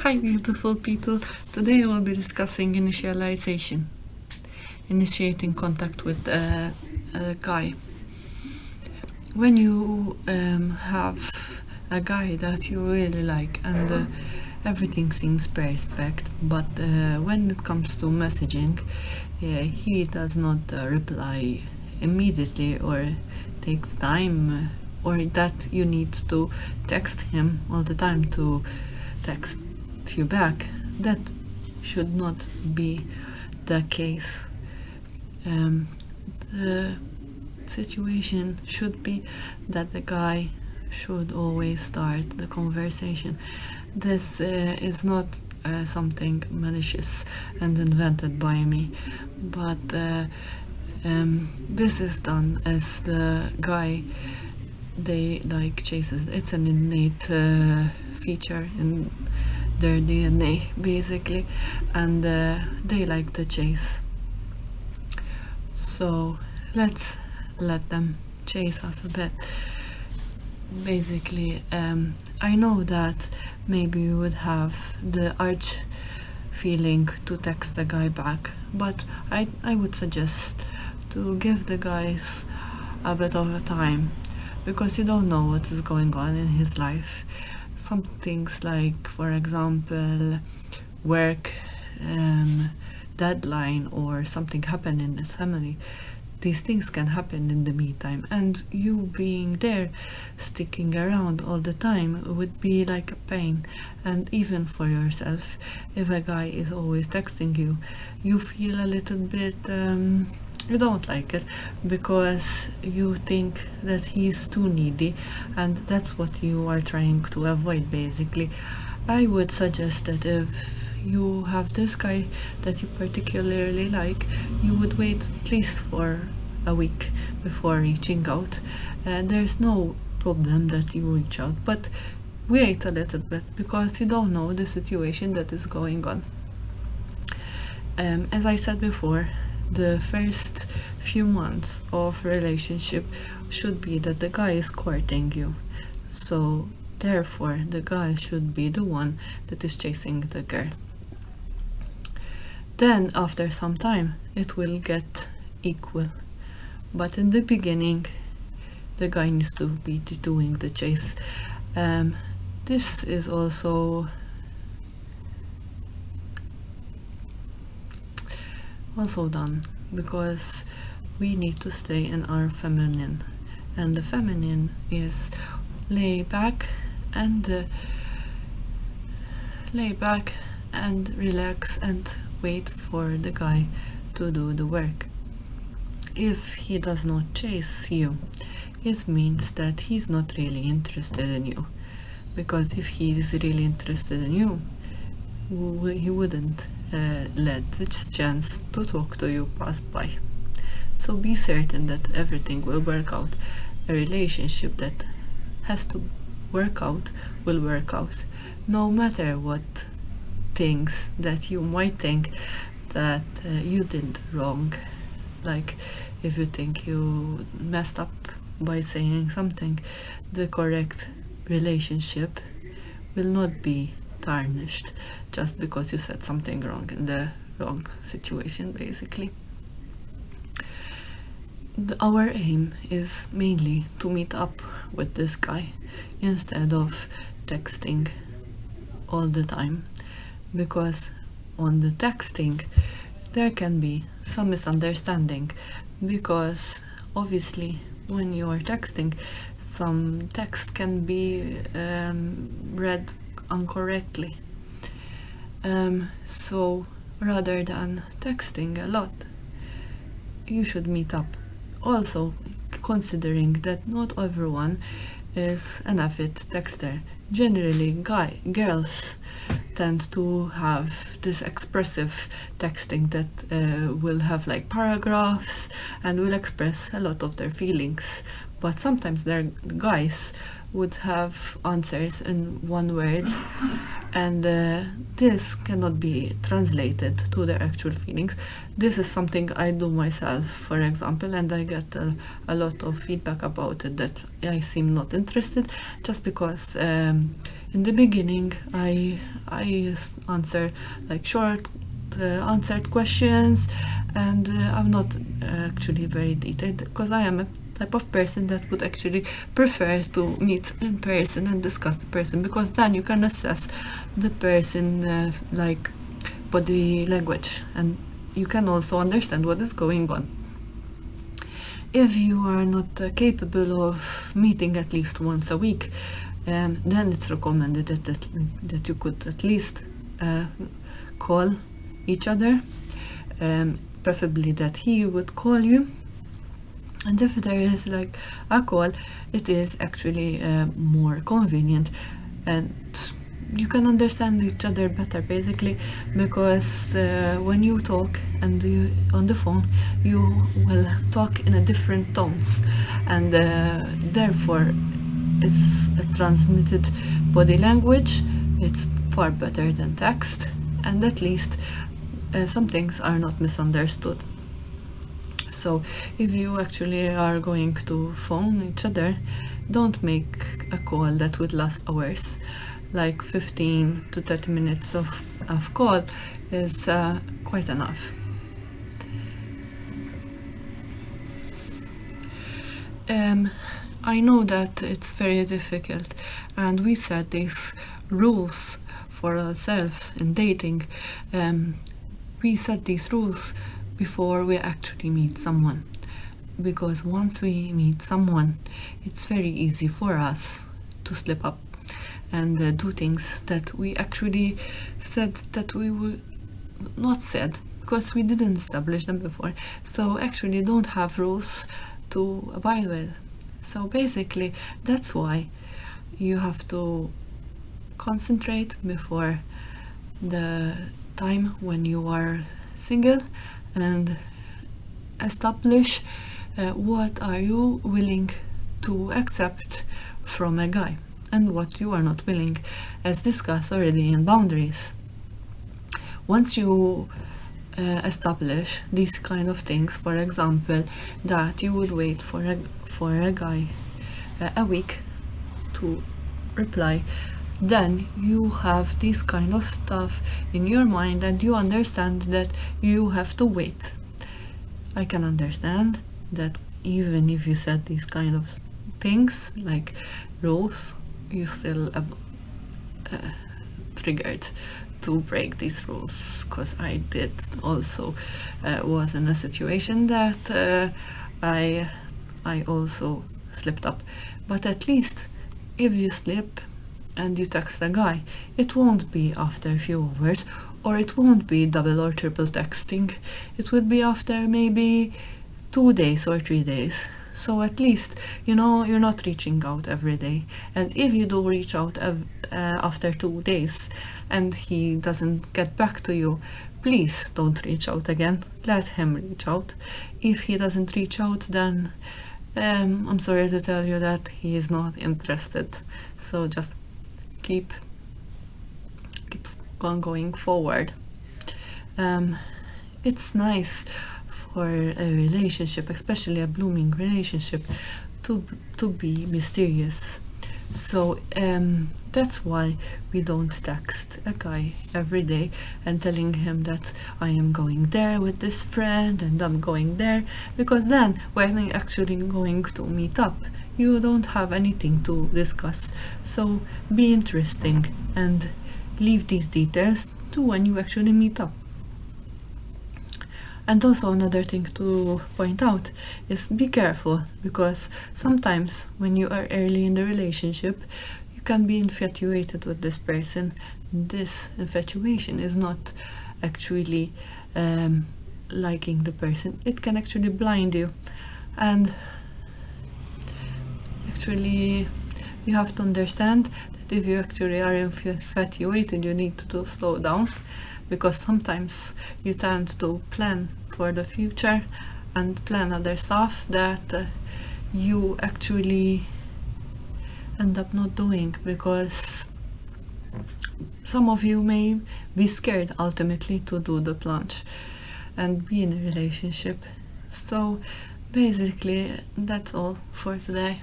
Hi, beautiful people. Today I will be discussing initialization, initiating contact with a guy. When you have a guy that you really like and everything seems perfect, but when it comes to messaging, he does not reply immediately or takes time, or that you need to text him all the time to text you back. That should not be the case. The situation should be that the guy should always start the conversation. This is not something malicious and invented by me, but this is done as the guy they like chases. It's an innate feature in their DNA basically, and they like the chase. So let's let them chase us a bit. Basically, I know that maybe you would have the urge feeling to text the guy back, but I would suggest to give the guys a bit of a time, because you don't know what is going on in his life. Some things like, for example, work, deadline, or something happened in his family. These things can happen in the meantime, and you being there, sticking around all the time, would be like a pain. And even for yourself, if a guy is always texting you, you feel a little bit you don't like it, because you think that he's too needy, and that's what you are trying to avoid basically. I would suggest that if you have this guy that you particularly like, you would wait at least for a week before reaching out. There's no problem that you reach out, but wait a little bit, because you don't know the situation that is going on. As I said before, the first few months of relationship should be that the guy is courting you. So therefore, the guy should be the one that is chasing the girl. Then after some time, it will get equal. But in the beginning, the guy needs to be doing the chase. This is also done because we need to stay in our feminine, and the feminine is lay back and relax and wait for the guy to do the work. If he does not chase you, it means that he's not really interested in you, because if he is really interested in you, he wouldn't let this chance to talk to you pass by. So be certain that everything will work out. A relationship that has to work out will work out, no matter what things that you might think that you did wrong. Like if you think you messed up by saying something, the correct relationship will not be tarnished just because you said something wrong in the wrong situation basically. Our aim is mainly to meet up with this guy instead of texting all the time, because on the texting there can be some misunderstanding, because obviously when you are texting, some text can be read incorrectly. So rather than texting a lot, you should meet up. Also, considering that not everyone is an avid texter. Generally, girls tend to have this expressive texting that will have like paragraphs and will express a lot of their feelings. But sometimes their guys would have answers in one word, and this cannot be translated to their actual feelings. This is something I do myself, for example, and I get a lot of feedback about it, that I seem not interested, just because in the beginning I I answer like short answered questions, and I'm not actually very detailed, because I am a type of person that would actually prefer to meet in person and discuss the person, because then you can assess the person like body language, and you can also understand what is going on. If you are not capable of meeting at least once a week, then it's recommended that you could at least call each other, preferably that he would call you. And if there is like a call, it is actually more convenient, and you can understand each other better, basically, because when you talk and on the phone, you will talk in a different tones, and therefore it's a transmitted body language. It's far better than text, and at least some things are not misunderstood. So if you actually are going to phone each other, don't make a call that would last hours. Like 15 to 30 minutes of call is quite enough. I know that it's very difficult, and we set these rules for ourselves in dating. We set these rules before we actually meet someone, because once we meet someone, it's very easy for us to slip up and do things that we actually said that we would not said, because we didn't establish them before. So actually don't have rules to abide with. So basically that's why you have to concentrate before the time when you are single, and establish what are you willing to accept from a guy and what you are not willing, as discussed already in boundaries. Once you establish these kind of things, for example, that you would wait for a guy a week to reply, then you have this kind of stuff in your mind, and you understand that you have to wait. I can understand that even if you said these kind of things like rules, you still triggered to break these rules, because I did also was in a situation that I also slipped up. But at least if you slip and you text a guy, it won't be after a few hours, or it won't be double or triple texting. It would be after maybe 2 days or 3 days. So at least, you know, you're not reaching out every day. And if you do reach out after 2 days and he doesn't get back to you, please don't reach out again. Let him reach out. If he doesn't reach out, then I'm sorry to tell you that he is not interested. So just keep on going forward. It's nice for a relationship, especially a blooming relationship, to be mysterious. So that's why we don't text a guy every day and telling him that I am going there with this friend and I'm going there, because then when you're actually going to meet up, you don't have anything to discuss. So be interesting and leave these details to when you actually meet up. And also another thing to point out is be careful, because sometimes when you are early in the relationship, you can be infatuated with this person. This infatuation is not actually liking the person. It can actually blind you, and actually you have to understand that if you actually are infatuated, you need to slow down, because sometimes you tend to plan for the future and plan other stuff that you actually end up not doing, because some of you may be scared ultimately to do the plunge and be in a relationship. So basically that's all for today.